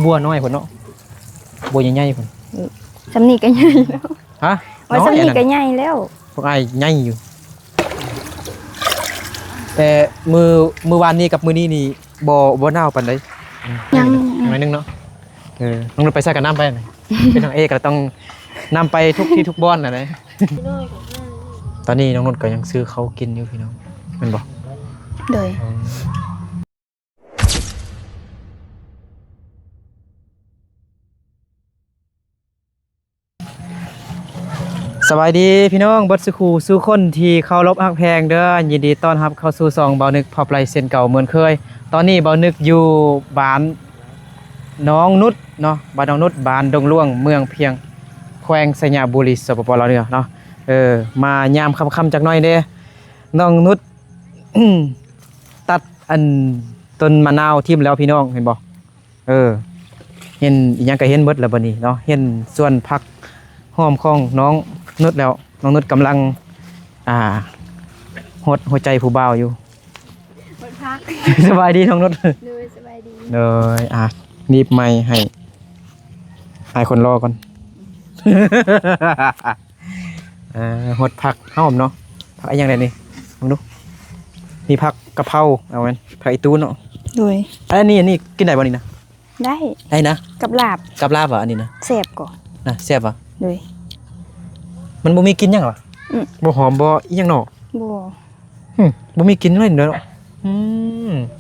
บัวน้อยพุ่นเนาะบัวใหญ่ๆพุ่นสำนีก็ใหญ่แล้วฮะว่าสำนีก็ใหญ่แล้วพวกไอ้ใหญ่อยู่แต่มือวานนี้กับมือนี้นี่บ่หนาวปานใดยังหน่อยนึงเนาะน้องไปใส่กับน้ำไปหน่อยเป็นนางเอกก็ต้องนำไปทุกที่ทุกบ้านน่ะนะตอนนี้น้องนนท์ก็ยังซื้อเขากินอยู่พี่น้องแม่นบ่เลยสวัสดีพี่น้องเบิดสุขูสู่คนที่เคารพฮักแพงเด้อยินดีต้อนรับเข้าสู่ซองเบานึกพอปลายเส้นเก่าเหมือนเคยตอนนี้เบานึกอยู่บ้านน้องนุชเนาะบ้านน้องนุชบ้านดงล่วงเมืองเพียงแขวงสยามบุรีสปปลาวเนี่ยเนาะมายามค่ำๆจักหน่อยเด้น้องนุช ตัดอันต้นมะนาวทิ่มแล้วพี่น้องเห็นบ่เห็นอีหยังก็เห็นเบิดแล้วบัดนี้เนาะเห็นส่วนผักหอมของน้องนุชแล้วน้องนุชกำลังหดหัวใจผู้บ่าวอยู่ พัก สบายดีน้องนุชเลยสบายดีเลยนีบไม้ให้คนรอก่อน หดผักหอมเนาะผักอะไรอย่างไรนี่ลองดูมีผักกะเพราเอาไว้ผักอีตูนเนาะเลยอันนี้กินได้บ่นี่นะได้นะกับลาบเหรออันนี้นะแซ่บก่อนนะแซ่บอ่ะเลยมันบ่มีกินหยังหรอบ่หอมบ่อีหยังเนาะบ่มีกินเลยเนาะ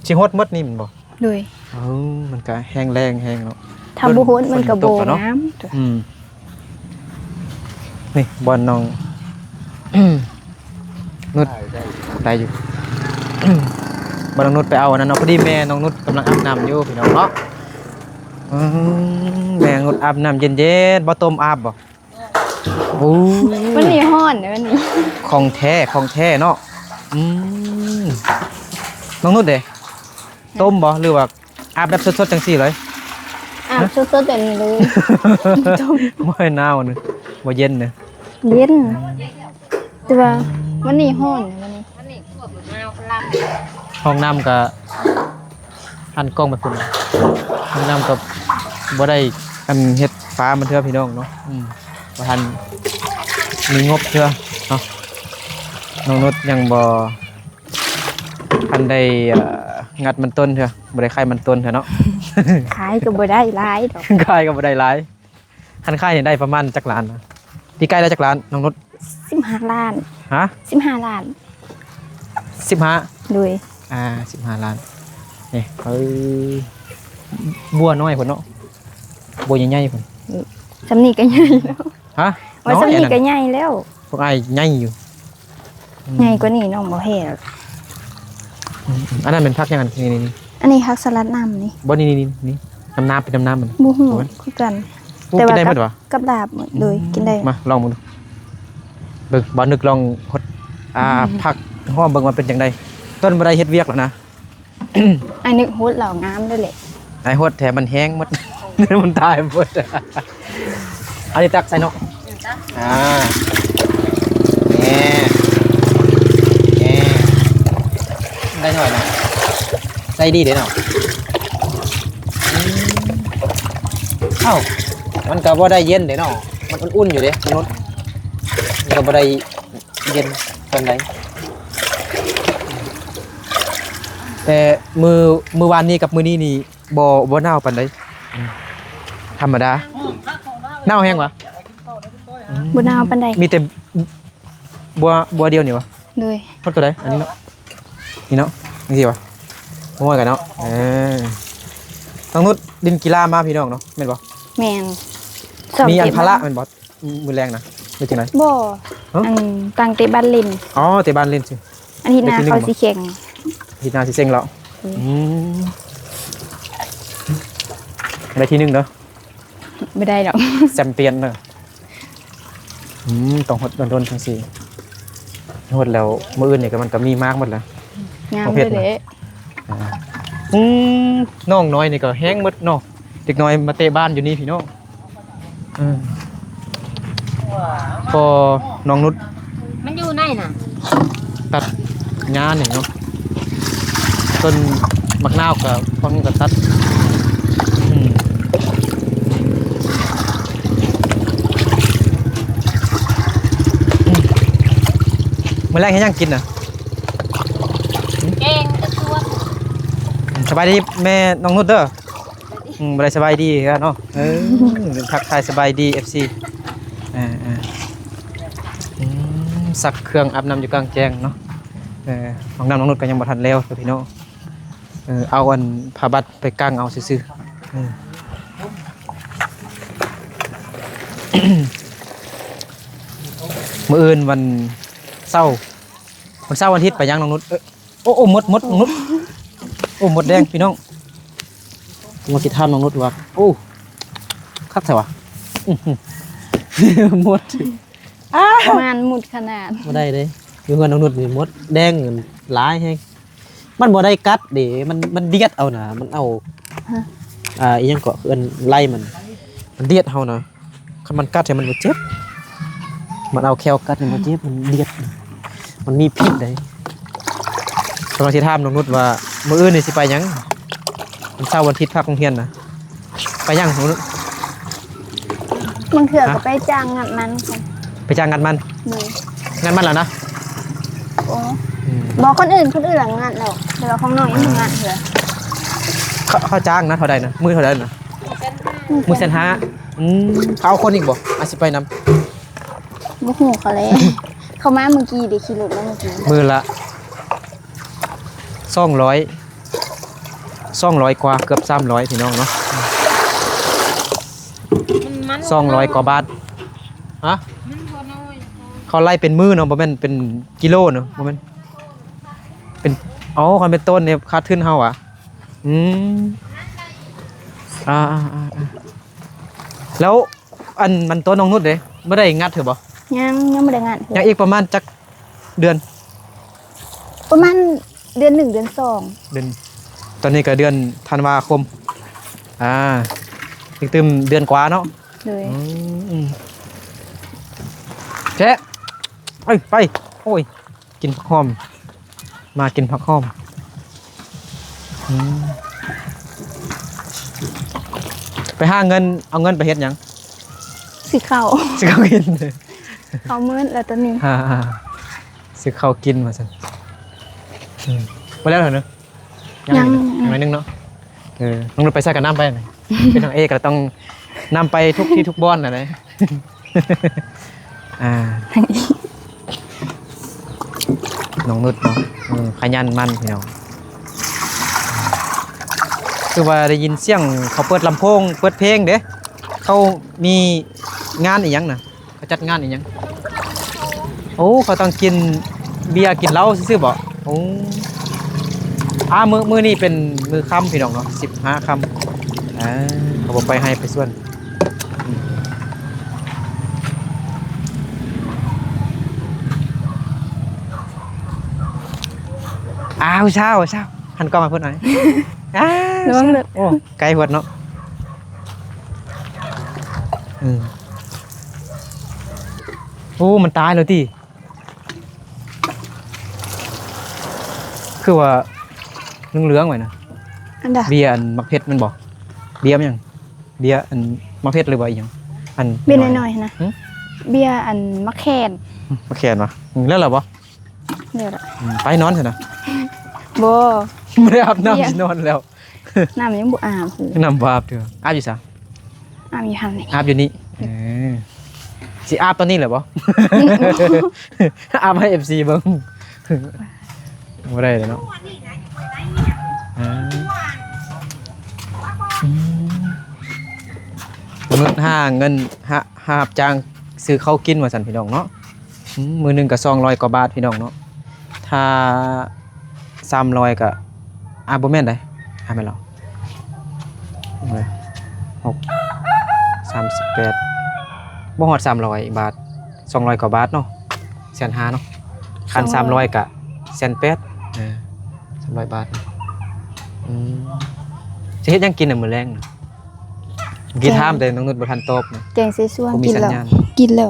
สิฮดหมดนี่มันบ่เลยมันก็แห้งแรงแห้งเนาะทำบ่ฮดมันก็บ่น้ำนี่บอลน้องนุชได้อยู่บอลน้องนุชไปเอาอันนั้นเนาะพอดีแม่น้องนุชกำลังอาบน้ำอยู่พี่น้องเนาะแม่นุชอาบน้ำเย็นๆบ่ต้มอาบบ่วันนี้ฮ้อนวันนี้ของแท้เนาะน้องนุชเด้ต้มบ่หรือว่าอาบแบบสดๆจังซี่เลยอาบสดๆแบบนี้เลยต้มบ่หนาวนึบ่เย็นนึเย็นแต่ว่าวันนี้ฮ้อนวันนี้ขวบมาวลำห้องน้ำกับหันกล้องไปคุณห้องน้ำกับบ่ได้อันเฮ็ดฟ้ามันเถอะพี่น้องเนาะบ่ทันมีงบเถอะเนาะน้องนุชยังบ่ทันได้งัดมันต้นเถอะบ่ได้ขายมันต้นเถอะเนาะขายก็บ่ได้หลายดอกขายก็บ่ได้หลายคันขายได้ประมาณจักล้านนะพี่ใกล้แล้วจักล้านน้องนุช15 ล้านฮะ15 ล้าน15ด้วย15 ล้านนี่บัวน้อยพุ่นเนาะบัวใหญ่ๆพุ่นสำนีก็ใหญ่แล้วฮะว่าสำนีก็ใหญ่แล้วพวกไอ้ใหญ่อยู่ใหญ่กว่านี้น้องบ่เฮ็ดอันนั้นเป็นผักยังไงนี่อันนี้ผักสลัดน้ำนี่บ่นี่น้ำเป็นน้ำมันบ่ฮู้คือกันแต่ว่ากินได้มั้ยวะกับลาบเลยกินได้มาลองมึงเบิ่งบ่นึกลองหดผักหอมเบิ่งมันเป็นจังได๋ต้นบ่ได้เฮ็ดเวียกหรอกนะอันนึกโหดเหล่างามด้วยแหละไอ้โหดแถมมันแห้งหมดมันตายหมดอันนี้ตักใส่เนาะแได้หน่อยนะใส่ดีเด้เนาะมันก็บ่ได้เย็นเด้เนาะมันอุ่นอยู่เด้มนุษย์มันก็บ่ได้เย็นปานใดแต่มือวานนี้กับมือนี้นี่บ่หนาวปานใดธรรมดาหนาวแห้งวะบ่หนาวปานใดมีแต่บัวเดียวนี่วะเลยพดตัวใดอันนี้เนาะนี่เนาะนี่สิวะโอ้ยกันเนาะน้องนุชดินกีฬามาพี่น้องเนาะแม่นบ่แม่นมีอันพละแม่นบ่มือแรงนะเป็นจังได๋บ่อันตั้งเตะบ้านเล่นเตะบ้านเล่นสิอันที่หน้าเขาสิแข่งที่หน้าสิเซ็งแล้วได้ที่1เด้อไม่ได้หรอกแชมเปี้ยนเด้อต้องหดโดนๆจังซี่หดแล้วมื้ออื่นนี่ก็มันก็มีมากหมดแล้วงามเลยเด้น้องน้อยนี่ก็แห้งหมดเนาะเด็กน้อยมาเตะบ้านอยู่นี่พี่น้องพอน้องนุชมันอยู่ไหนน่ะตัดงานนี่เนาะต้นมะนาวกับคนก็ตัด มื้อแรกให้ยังกินน่ะ แกงตะชวน สบายดีแม่น้องนุชเด้อบ่ได้สบายดีกันเนาะทักทายสบายดี FC สักเครื่องอาบน้ำอยู่กลางแจ้งเนาะห้องน้ำน้องนุชก็ยังบ่ทันแล้วพี่น้องเอาอันผ้าบัดไปกางเอาซื่อๆ มื้ออื่นวันเสาร์วันอาทิตย์ไปยังน้องนุชโอ้มดน้องนุชโอ้มดแดงพี่น้องมาสิถามน้องนุชว่าโอ้คักใส่วะมด มันหมุดขนาด บ่ได้เด้อยู่เฮือนน้องนุชนี่มดแดงหลายแฮงมันบ่ได้กัดเด้มันเดียดเอาน่ะมันเอาอีหยังก็เอิ้นไล่มันเดียดเฮานะคันมันกัดให้มันบ่เจ็บมันเอาแควกัดให้มันบ่เจ็บมันเดียดมันมีพิษได้ กำลังสิถามน้องนุชว่ามื้ออื่นนี่สิไปหยังวันเสาร์วันอาทิตย์พักโรงเรียนนะไปหยังน้องนุช บางเถื่อก็ไปจ้างงานมันค่ะ ไปจ้างงานมัน นี่ งานมันแล้วนะ โอ้บอกคนอื่นหลังงานแล้วเดี๋ยวของน้องยังมีงานเถื่อ เขาจ้างนะเท่าใดนะมื้อเท่าใดนะมื้อ1,500เขาเอาคนอีกบ่อาจสิไปนำ บุกหูเขาเลย เขามาเมื่อกี้เดี๋ยวขี่รถมาเมื่อกี้ มื้อละ200กว่าเกือบ300พี่น้องเนาะ200กว่าบาทฮะเขาไล่เป็นมื้อเนาะบ่แม่นเป็นกิโลเนาะบ่แม่นเป็นคันเป็นต้นเนี่ยค่าทุนเฮาอ่ะแล้วอันมันต้นน้องนุชเด้บ่ได้งัดเถอะบ่ ยังไม่ได้งานเถื่ ยั อง อีกประมาณจักเดือน ประมาณเดือน 1 เดือน 2 เดือนตอนนี้ก็เดือนธันวาคมอีกตึมเดือนกว่าเนาะ เลย แจ๊ไปโอ้ยกินผักหอมมากินผักหอมไปหาเงินเอาเงินไปเฮ็ดหยัง สิเขา ซื้อข้าวกิน เขามืดแล้วตอนนี้ ซื้อข้าวกินมาสั่นไปแล้วเหรอเนอะยังไม่นึงเนาะน้องนุชไปใส่กับน้ำไปไหนเป็นน้องเอกก็ต้องนำไปทุกที่ทุกบ้านนะน้องนุชเนาะขยันมันพี่น้องคือว่าได้ยินเสียงเขาเปิดลำโพงเปิดเพลงเด้เขามีงานอีหยังนะเขาจัดงานอีหยังโอ้เขาต้องกินเบียร์กินเหล้าซื่อๆบ่โอ้มือนี่เป็นมือค่ำพี่น้องเนาะ15 ค่ำเขาบอกไปให้ไปส่วนเช้าหันกล้องมาเพื่อนหน่อยระวังเด้อ โอ้ไกลหวดเนาะโอ้มันตายแล้วที่คือว่าเหลืองๆไว้นะ อันดา เบียร์อันมักเพชรมันบอกเบียร์มันยังเบียร์อันมักเพชรหรือว่าอีหยังอัน เบียร์น้อยๆนะเบียร์อันมะแคน มาแขนวะแล้วเหรอบ่ เดี๋ยวละ ไปนอนเถอะนะ โบ ไม่ได้อาบน้ำสินอนแล้ว น้ำยังบุอาบหู น้ำบอาบเถอะอาบอยู่ซะ อาบอยู่หันนี่ อาบอยู่นี่สิอาบตอนนี้เหรอบ่ อาบให้ FC เบิ่งบ่ได้เลยเนาะเงินหาบจ้างซื้อข้าวกินว่าซั่นพี่น้องเนาะมื้อนึงก็200กว่าบาทพี่น้องเนาะถ้า300ก็บ่แม่นได้แม่นหรอ38บ่ฮอด300บาท200กว่าบาทเนาะ150,000เนาะคัน300ก็180,000 300 บาทจะเฮ็ดหยังกินน่ะมื้อแลงน่ะกี่ถามแต่น้องนุชบ่ทันตอบนะ แกงเซซวน ผมมี กินแล้ว สัญญาณ กินแล้ว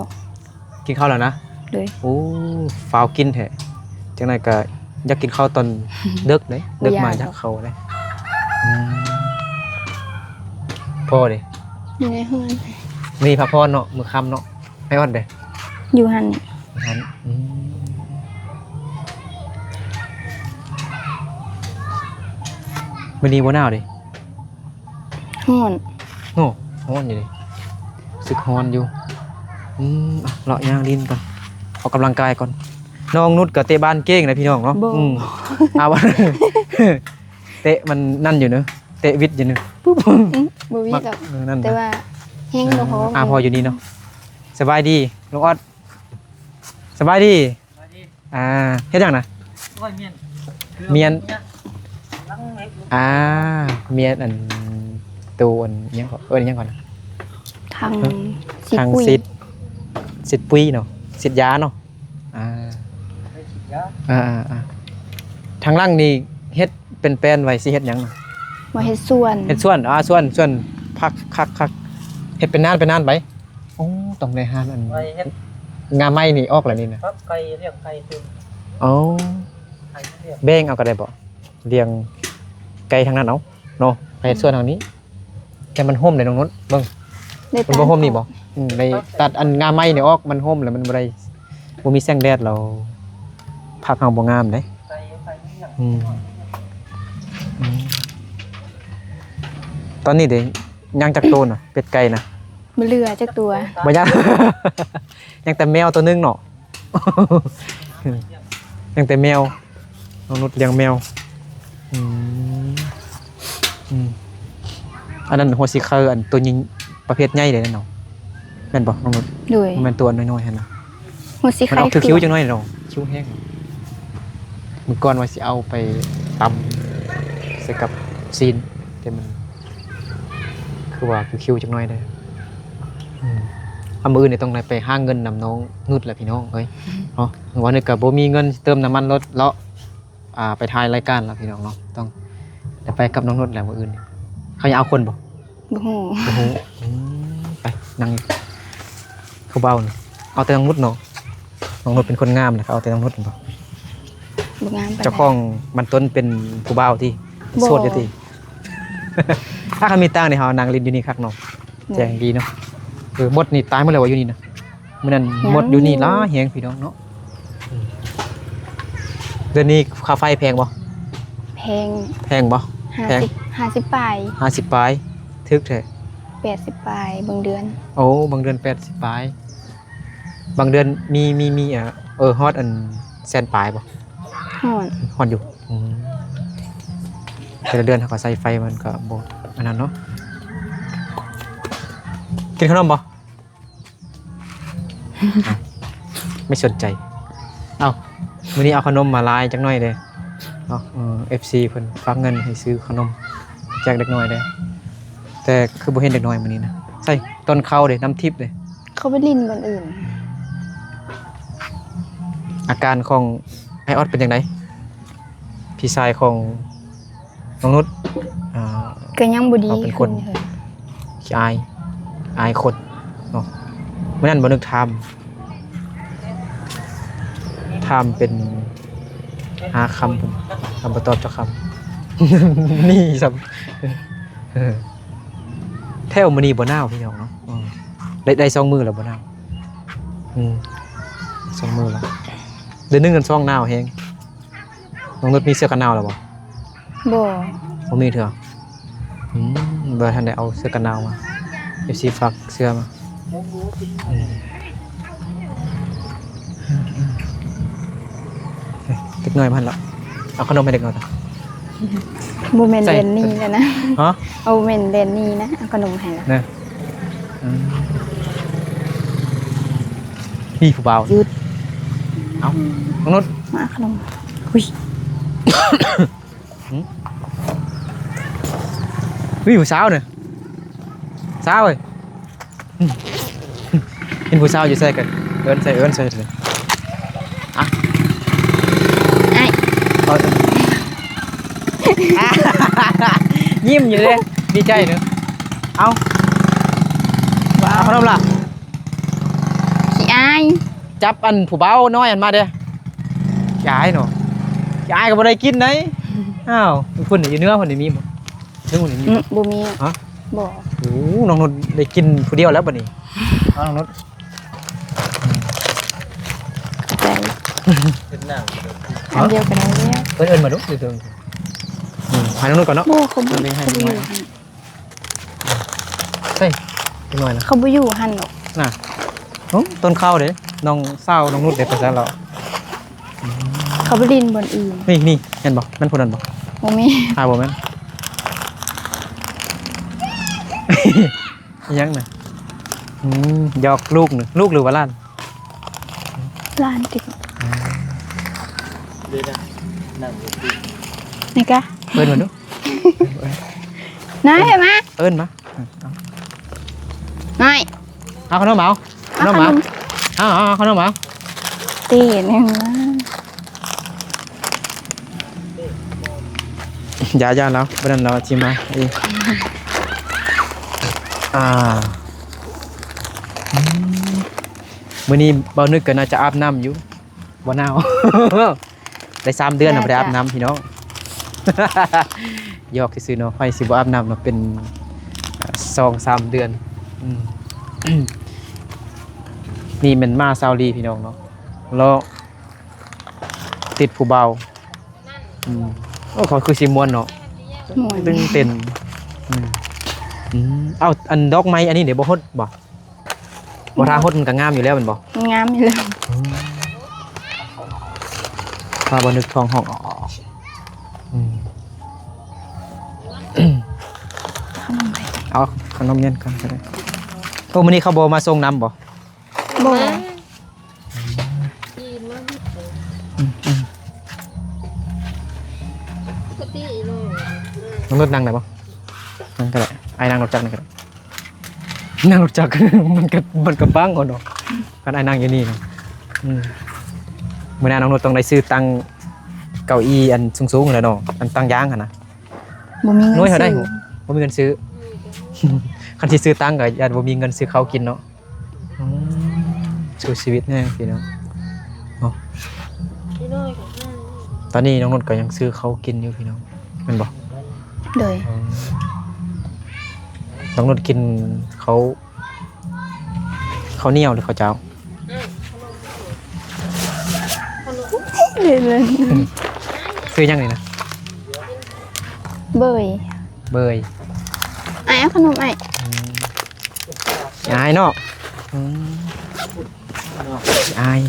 กินข้าวแล้วนะ เลย โอ้ฟ้าวกินแท้จังได๋ก็อยากกินข้าวตอนดึกเด้ดึกมาอยากเข้าเด้พอเด้ อยู่ในห้อง มีพักผ่อนเนาะมื้อค่ำเนาะไปฮอดเด้ อยู่หันนี่ นั้น มื้อนี้บ่หนาวดิ ฮ้อน โอ้ร้อนอยู่ดิสึกร้อนอยู่อ่ะเลาะย่างดินก่อนออกกำลังกายก่อนน้องนุชกับเตะบ้านเก้งนะพี่น้องเนาะเอาวะ เตะมันนั่นอยู่เนอะเตะวิทย์อยู่เนอะปุ๊บ บ่มีดอก นั่น แต่ว่าแห้งบ่พอ พออยู่นี่เนาะสบายดีลุงออดสบายดีเฮ็ดหยังนะเมียนเมียนอันตูอันยังก่อนยังก่อนนะ ทาง ทาง ปุ๋ย สิทธิ์ปุ้ยเนาะสิทธิ์ยาเนาะทางล่างนี่เฮ็ดเป็นแปลนไว้สิเฮ็ดหยังเนาะ มาเฮ็ดส่วน เฮ็ดส่วนพักเฮ็ดเป็นนานไปโอ้ต้องได้หานอันงาไม้นี่ออกแล้วนี่นะครับ ไก่เรียกไก่ตึง อ๋อ ไก่เรียก แบ่งเอาก็ได้บ่เลี้ยงไก่ทางนั้นเอาเนาะไปเฮ็ดส่วนทางนี้แต่มันห่มได้ตรงนู้นเบิ่ง ได้ มันบ่ห่มนี่บ่ได้ตัดอันงาไม้นี่ออกมันห่มแล้วมันบ่ได้บ่มีแสงแดดเราผักเฮาบ่งามเด้ ไก่เรียก ตอนนี้เด้ย่างจักโตน่ะเป็ดไก่น่ะ บ่เหลือจักตัว บ่ย่าง ยังแต่แมวตัวนึงเนาะ ยังแต่แมวน้องนุชเลี้ยงแมวอันนั้นหัวสีเคออันตัวยิงประเภทใหญ่เลยนั่นเนาะแม่นบ่น้องนุช โดย มันตัวน้อยๆหั่นน่ะ หัวสิ มัน ไข่ ออกคิ้วๆจังน้อยเนาะคิ้วแห้งมื้อก่อนว่าสิเอาไปตำใส่กับซีนแต่มันคือว่าคิ้วๆจังน้อยเด้เอามือนี่ต้องได้ไปหาเงินนำน้องนุชแหละพี่น้องเอ้ยเนาะวันนี้ก็บ่มีเงินเติมน้ำมันรถเลาะไปถ่ายรายการแล้วพี่น้องเนาะต้องเดี๋ยวไปกับน้องนุชแหละมื้ออื่นนี่เขาจะเอาคนบ่ บ่ฮู้ โอ้โหไปนั่งเขาเบานี่เอาแต่น้องนุชเนาะน้องนุชเป็นคนงามนะเขาเอาแต่น้องนุชบ่ บ่งามปานใด เจ้าของมันต้นเป็นผู้เบาที่ บ่ โสดอยู่ที่ ถ้าเขามีตังค์นี่เฮานั่งเล่นอยู่นี่คักเนาะแจ้งดีเนาะมดนี่ตายหมดแล้วว่าอยู่นี่นะมื้อนั้นมดอยู่นี่ล้าแฮงพี่น้องเนาะเดือนนี้ค่าไฟแพงบ่ แพง แพงบ่ แพง 50ปลาย 50ปลายทึกแท้ 80ปลายบางเดือน โอ้บางเดือน80ปลายบางเดือนมีฮอดอันแสนปลายบ่ ฮ้อน ฮอดอยู่แต่ละเดือนเขาก็ใส่ไฟมันก็บ่อันนั้นเนาะกินขนมบ่ ไม่สนใจเอ้ามื้อนี้เอาขนมมาลายจักหน่อยเด้เนาะFC เพิ่นฝากเงินให้ซื้อขนมแจกเด็กน้อยเด้แต่คือบ่เห็นเด็กน้อยมื้อนี้นะใส่ต้นข้าวเด้น้ำทิพย์เด้ เขาไปลิ้นคนอื่น อาการของไอออดเป็นจังไดพี่ชายของน้องนุชก็ยังบ่ดี เขาเป็นคน ขึ้เลย ขี้อายคนเนาะมื้อนั้นบ่นึกถามเป็นหาคำผมคำบ่ตอบจักคำ นี่ซ้ำแถวมื้อนี้บ่หนาวพี่น้องเนาะได้2มื้อแล้วบ่หนาว2มื้อแล้วเดือนนึงกัน2หนาวแฮงน้องนุชมีเสื้อกันหนาวแล้วบ่ บ่ บ่มีเถอะบ่ทันได้เอาเสื้อกันหนาวมา FC ฝากเสื้อมาเด็กน้อยมันละเอาขนมให้เด็กน้อยต่อ บ่แม่น ใส่ เดือนนี้แล้วนะ ฮะ เอาแม่นเดือนนี้นะเอาขนมให้ละ เนี่ยพี่ผู้บ่าว หยุด เอาน้องนุช มาเอาขนมอุ้ย ผู้สาวเนี่ยสาวเว้ยเห็นผู้สาวอยู่ใส่กันเอิ้นใส่เลยอ่ะ ไอ้ เอายิ้มอยู่เลยดีใจเนอะเอาขนมล่ะ ขี้อาย จับอันผู้เบาน้อยอันมาเด้อยายเนาะยายก็บ่ได้กินไหนอ้าวคนอยู่เนื้อคนนี้มีบ่เนื้อคนนี้มี บ่มี ฮะ บ่ โอ้น้องนุชได้กินผู้เดียวแล้วบัดนี้น้องนุช ใจ เป็นหนัง อันเดียวกันแล้ว เอิ้นมาดูดู ให้น้องนุ่นก่อนเนาะ โบ้เขาบ่ เอาไปให้ เขาบ่ น้ อ อย ยู่หั่น เฮ้ยเป็นหน่อยนะ เขาบ่อยู่หั่นหรอก น่ะโอ้ต้นข้าวเด้น้องเศร้าน้องนุ่นเด็ดไปซะแล้ว เขาบ่ดินบนอื่น นี่เห็นบ่แม่นผู้นั้นบ่ บ่มี บ่แม่น อิหยังน่ะหยอกลูกน่ะลูกหรือว่าหล้าน ร้านติดนี่กะ เอิ้นมาดู นายเห็นไหม เอิ้นมา นาย เอาขนมเอาขนมมาเอาขนมมา ตีนี่ว่า อย่าแล้วบ่นั้นเราชิมมาเองมื้อนี้เบานึกก็น่าจะอาบน้ำอยู่บ่หนาว ได้3 เดือนน่ะบ่ได้อาบน้ำพี่น้อง หยอกซื่อๆเนาะไผสิบ่อาบน้ำเนาะเป็น2-3 เดือนอืม นี่มันมาซาวลีพี่น้องเนาะแล้วติดผู้เบาโอ้เขาคือสิม่วนเนาะ หมวน ตึงเต้นเอ้าอันดอกไม้อันนี้เดี๋ยวบ่ฮดบ่บ่ทาฮดมันก็งามอยู่แล้วแมันบ่ งามอยู่เลย ถ้าบ่นึกท้องห้องออกเอาขนมเย็นกันก็ได้โอ้มื้อนี้เขาบ่มาส่งน้ำบ่ บ่ น้องรถนั่งได้บ่นั่งก็ได้ไอ้นั่งรถจักรนี่ก็ได้นั่งรถจักร มันก็บังเอาเนาะกันไอ้นั่งอยู่นี่เนาะมื้อหน้าน้องรถต้องได้ซื้อตังเก้าอี้อันสูงๆแล้วเนาะอันตั้งยางหั่นนะ บ่มีเงิน น้อยเท่าได้ ซื้อ บ่มีเงินซื้อ คันที่ซื้อตังก็อย่าบ่มีเงินซื้อข้าวกินเนาะสู้ชีวิตแน่พี่น้องเนาะตอนนี้น้องนนท์ก็ยังซื้อข้าวกินอยู่พี่น้องแม่นบ่ โดย น้องนนท์กินเขาข้าวเหนียวหรือข้าวเจ้า เลย ซื้อยังไงนะ เบย เบย ไอ้เอาขนมไอ้ อายเนาะอาย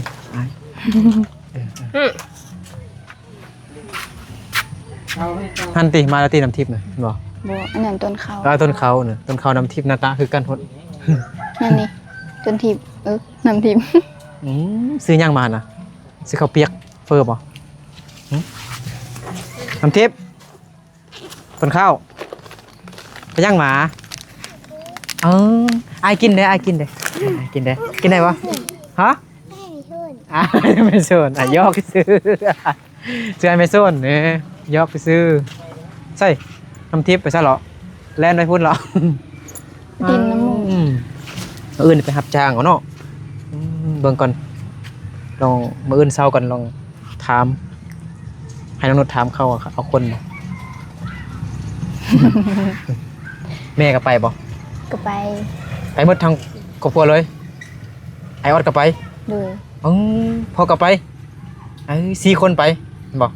ฮันติมาแล้วตีน้ำทิพย์น่ะเห็นบ่ บ่อันนั้นต้นเขา แล้วต้นเขาน่ะต้นเขาน้ำทิพย์หน้าตาคือกันหมด นั่นนี่ต้นทิพย์น้ำทิพย์ ซื้อยังมาน่ะซื้อข้าวเปียกเฟอร์บ่น้ำทิพย์ต้นข้าวไปย่างหมาไอ้กินได้ไอ้กินได้กินได้กินได้ปะฮะไม่ส่วนยอกซื้อซื้อไอ้ไม่ส่วนเนี่ยยอกซื้อใช่น้ำทิพย์ไปซะเหรอแล่นไปพูดเหรอ กินน้ำมูก อื่นไปหับจ้างเอาเนาะเบิ่งก่อนลองมื้ออื่นเช้าก่อนลองถามให้น้องนุชถามเขาเอาคนบ่ แม่ก็ไปบ่ ก็ไป ไปหมดทางครอบครัวเลยไอออดก็ไป โดย พ่อก็ไป4 คนไปบ่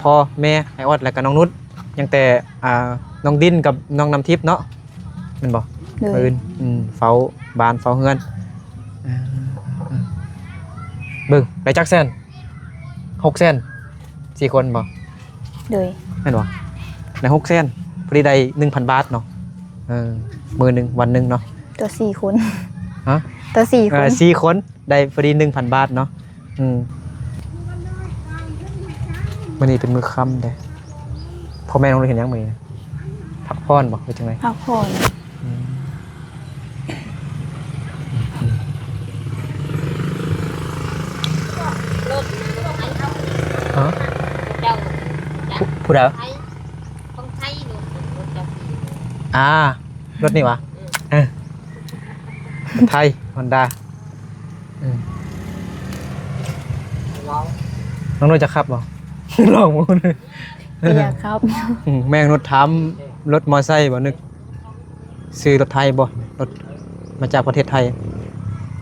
พ่อแม่ไอออดแล้วก็น้องนุชยังแต่น้องดินกับน้องน้ำทิพย์เนาะแม่นบ่ โดย อื่นเฝ้าบ้านเฝ้าเฮือนเบิ่งได้จักแสน6 แสน4 คนบ่ โดย แม่นบ่ได้6 แสนพอดีได้ 1,000 บาทเนาะมื้อหนึงวันหนึงเนาะ ตัว4 คน ฮะ ตัว4 คน 4 คนได้พอดี 1,000 บาทเนาะมื้อนี้เป็นมื้อค่ำเด้พ่อแม่น้องเห็นยังมื้อนี้พักผ่อนบ่หรือจังได พักผ่อน ฮะผู้ใดรถนี่วะไทย Honda น้องนุชจะขับบ่ ลองมึง อยากครับ แม่งนุชถามรถมอไซค์บ่นึกซื้อรถไทยบ่รถมาจากประเทศไทย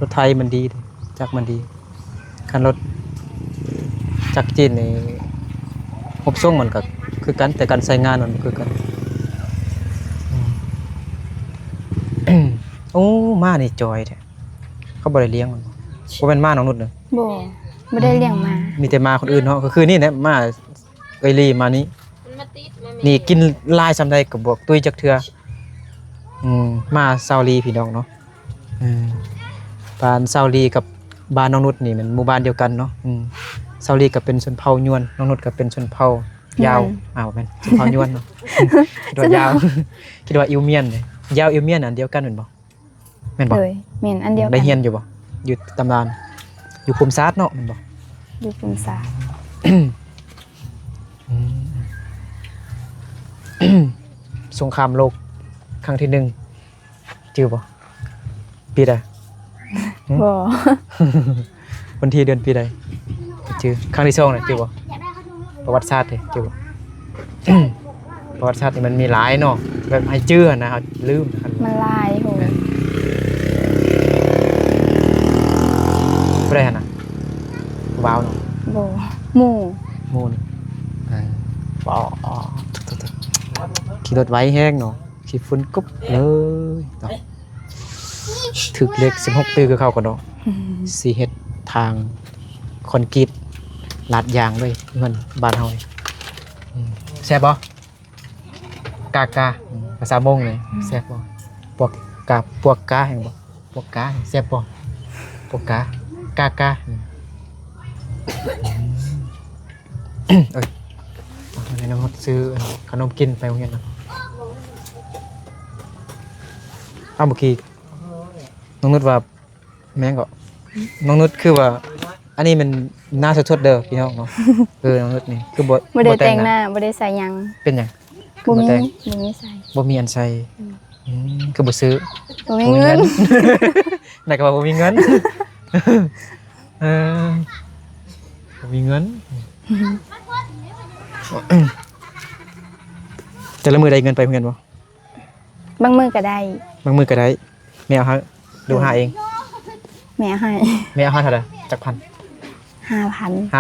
รถไทยมันดีจากมันดีคันรถจากจีนนี่งบส่งมันก็ คือกันแต่การใช้งานมันบ่คือกันโอ้ม้านี่จอยแท้เขาบ่ได้เลี้ยงมันบ่แม่นม้าน้องนุชเด้อ บ่ได้เลี้ยงมา มีแต่ม้าคนอื่นเนาะก็คือนี่แหละม้าเอ้ยลีมานี้นี่กินลายซำใดก็บ่ตุ้ยจักเทื่อม้าซาวลีพี่น้องเนาะบ้านซาวลีกับบ้านน้องนุชนี่มันหมู่บ้านเดียวกันเนาะซาวลีก็เป็นชนเผ่ายวนน้องนุชก็เป็นชนเผ่ายาวแม่นชนเผ่ายวนเนาะคิดว่ายาวคิดว่าอิวเมียนเลยยาวอิวเมียนอันเดียวกันแม่นบ่แม่นบ่ เลยแม่นอันเดียวกัน ได้เฮียนอยู่บ่อยู่ตำนานอยู่ภูมิศาสตร์เนาะแม่นบ่ อยู่กรุงศาสตร์ สงครามโลกครั้งที่1จื้อบ่ปีใด บ่ วันที่เดือนปีใดจื้อครั้งที่2น่ะจื้อบ่ประวัติศาสตร์เด้จื้อบ่ ประวัติศาสตร์นี่มันมีหลายเนาะแบบให้จื้อนะเอาลืมนะครับ มันลายโห บ่ได้หั่นน่ะว้าวเนาะ บ่หมู่ มูนว้าวขี่รถไว้แห้งเนาะขี่ฝุ่นกุ๊บเลยเนาะถึกเล็ก16ปีคือเข้ากันเนาะสิเฮ็ดทางคอนกรีตลาดยางเลยเงินบ้านเฮานี่แซ่บบ่กากาภาษามงเลยแซ่บบ่พวกกาแห่งบ่พวกกาแซ่บบ่พวกกากาเอ้ยเอาน้องซื้อขนมกินไปโรงเรียนนะเอาเมื่อกี้น้องนุชว่าแม่งก็น้องนุชคือว่าอันนี้มันหน้าสดๆเด้อพี่น้องเนาะน้องนุชนี่คือบ่ บ่ได้แต่งหน้าบ่ได้ใส่หยัง เป็นหยัง บ่มี แต่ง บ่มีใส่ บ่มีอันใส่คือบ่ซื้อ บ่มีเงิน ไหนก็ว่าบ่มีเงินเออบ่มีเงินแต่ละมือได้เงินไปเพื่อนบ่ บางมื้อก็ได้ บางมือก็ได้แม่เอาหาดูหาเอง แม่ให้ แม่เอาหาเท่าไหร่จักพัน 5,000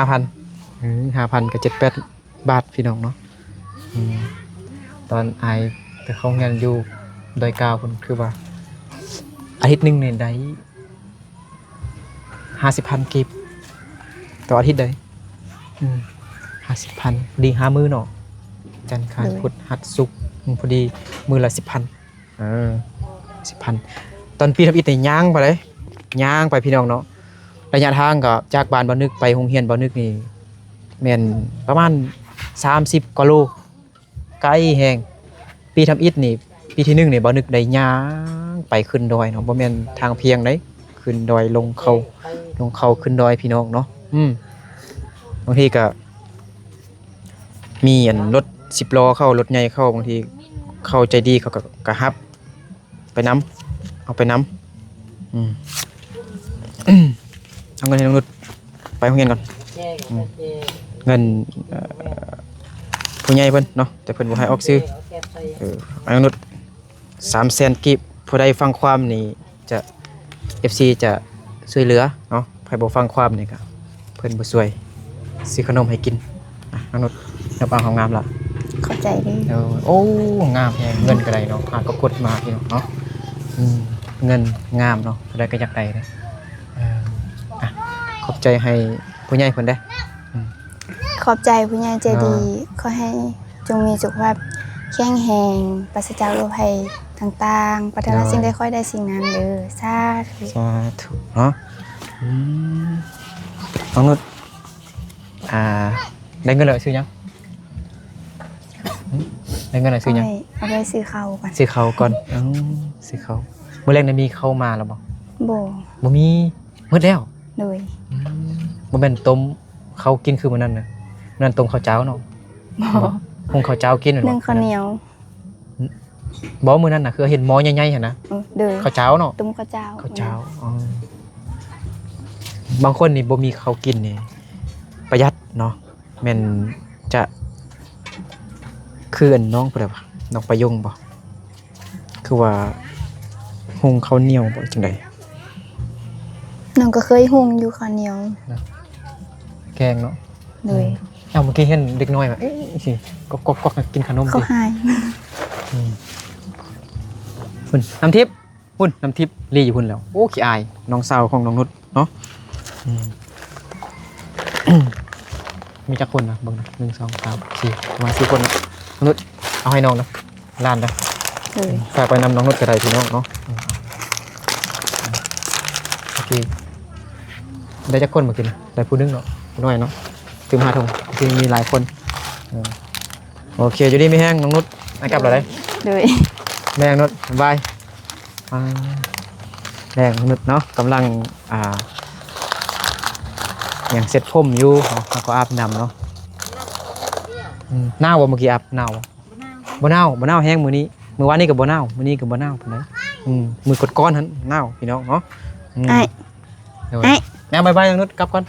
5,000ก็7-8 บาทพี่น้องเนาะตอนอายไปเข้าเรียนอยู่ดอยกาวพุ่นคือว่าอาทิตย์หนึงนี่ได้50,000กีบต่ออาทิตย์ใด50,000ดี5มื้อเนาะจันทร์อังคารพุธหัสศุกร์พอดีมื้อละ 10,000 10,000 ตอนปีทำอิฐนี่ย่างไปเลยย่างไปพี่น้องเนาะระยะทางก็จากบ้านบ่อนึกไปโรงเรียนบ่อนึกนี่แม่นประมาณ30กว่าโลไกลแฮงปีทำอิฐนี่ปีที่1นี่บ่อนึกได้ย่างไปขึ้นดอยเนาะบ่แม่นทางเพียงเด้ขึ้นดอยลงเขาขึ้นดอยพี่น้องเนาะบางทีก็มีอันรถ10ล้อเข้ารถใหญ่เข้าบางทีเข้าใจดีเขาก็ฮับไปน้ำเอาไปน้ำเอาเงินให้น้องนุชไปโรงเรียนก่อนเงินผู้ใหญ่เพิ่นเนาะแต่เพิ่นบ่ให้ออกซื้อเอาน้องนุช300,000กีบผู้ใดฟังความนี่จะ FC จะช่วยเหลือเนาะใครบ่ฟังความนี่ก็เพิ่นบ่ช่วยซื้อขนมให้กินน้องนุชนับเอาของงามละ เข้าใจเด้อ โอ้งามแฮงเงินก็ได้เนาะก็กดมาพี่น้องเนาะเงินงามเนาะได้ก็อยากได้เลยขอบใจให้ผู้ใหญ่เพิ่นได้ ขอบใจผู้ใหญ่ใจดีขอให้จงมีสุขภาพแข็งแรงปราศจากโรคภัยต่างๆปรารถนาสิ่งใดค่อยได้สิ่งนั้นเด้อสาธุ สาธุเนาะน้องนุชได้เงินแล้วซื้อยังได้เงินแล้วซื้อยัง เอาไปซื้อข้าวก่อน ซื้อเขาก่อนซื้อเขาเมื่อแรกได้มีเข้ามาแล้วบ่ บ่ บ่มีหมดแล้ว โดย บ่แม่นต้มเขากินคือมื้อนั้นน่ะมื้อนั้นต้มข้าวเจ้าเนาะ บ่ หุงข้าวเจ้ากิน นึ่งข้าวเหนียว บ่มื้อนั้นน่ะคือเห็นหม้อใหญ่ๆหั่นนะ โดย ข้าวเจ้าเนาะ ตุ้มข้าวเจ้า ข้าวเจ้าบางคนนี่บ่มีข้าวกินนี่ประหยัดเนาะแม่นจะคืออันน้องเพิ่นว่าน้องประยงบ่คือว่าหุงข้าวเหนียวบ่จังได๋ น้องก็เคยหุงอยู่ข้าวเหนียว แกงเนาะ โดย เอาเมื่อกี้เห็นเด็กน้อยแบบสิก็กินขนม เขา สิ หาย หุ่นน้ำทิพย์หุ่นน้ำทิพย์รีอยู่หุ่นแล้วโอ้ขี้อายน้องสาวของน้องนุชเนาะมีจักคนนะเบิ่งนะ1 2 3 4ประมาณ4คนนะน้องนุชเอาให้น้องนะล้านนะ เลย ฝากไปนำน้องนุชกระไดพี่น้องเนาะโอเคได้จักคนมากินนะได้ผู้นึงเนาะผู้น้อยเนาะถึง5 ถุงที่มีหลายคนโอเคอยู่ดีไม่แห้งน้องนุชให้กลับเราได้ เลย แม่งนุชบายแม่งนุชเนาะกำลังอย่างเสร็จผมอยู่แล้วก็อาบน้ำเนาะหนาวบ่เมื่อกี้อาบหนาวบ่หนาวแห้งมื้อนี้มื้อวานนี้ก็บ่หนาวมื้อนี้ก็บ่หนาวปานใดมือกดก้อนหั่นหนาวพี่น้องเนาะ ไอ้ แม่บ๊ายบายน้องนุชกลับก่อน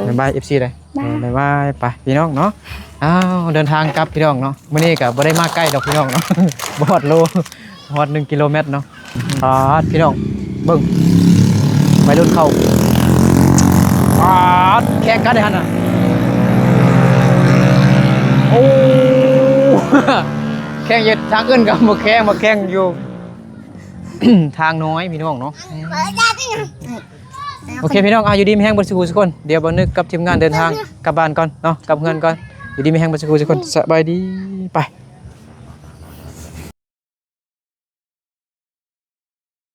บ๊ายบาย FC เลยบ๊ายบายไปพี่น้องเนาะอ้าวเดินทางกลับพี่น้องเนาะมื้อนี้ก็บ่ได้มาใกล้ดอกพี่น้องเนาะ บ่ฮอดโลฮอด1 กิโลเมตรเนาะพี่น้องเบิ่งวัยรุ่นเข้าแข่งกันได้หั่นน่ะโอ้ แข่งอยู่ทางอื่นก็บ่แข่งมาแข่งอยู่ ทางน้อยพี่น้องเนาะโอเคพี่น้องอยู่ดีมีแห้งบนสกูทุกคนเดี๋ยวบ่นึกกับทีมงานเดินทางกลับบ้านก่อนเนาะกลับเงินก่อนอยู่ดีมีแห้งบนสกูทุกคนสบายดีไป